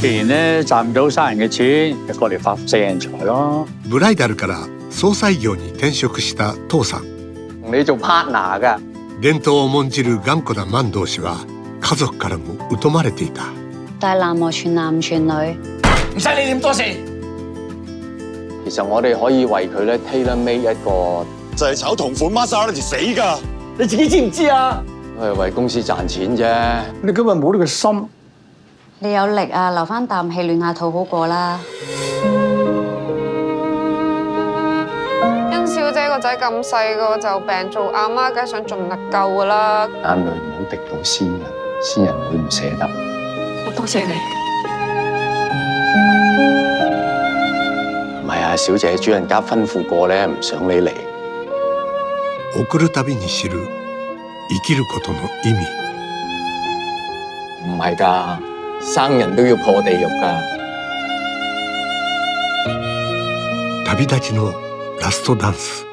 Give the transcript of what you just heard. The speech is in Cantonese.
既然咧賺唔到生人嘅錢，就過嚟發四人財咯。ブライダルから葬祭業に転職した父さん。同你做 partner 噶。伝統を重んじる頑固な萬道氏は家族からも疎まれていた。但係男傳男唔傳女，唔使你點多事。其實我哋可以為佢咧 tailor made 一個，就係炒同款 Maserati 死㗎。你自己知唔知啊？都係為公司賺錢啫。你今日冇呢個心。你有力啊，留翻啖氣暖下肚好過啦。甄小姐個仔咁細個就病，做阿媽梗係想盡力救㗎啦。眼淚唔好滴到先人，先人會唔捨得。好多謝你。唔係啊，小姐，主人家吩咐過咧，唔想你嚟。送るたびに知る生きることの意味。唔係㗎，生人都要破地獄㗎。旅立ちのラストダンス。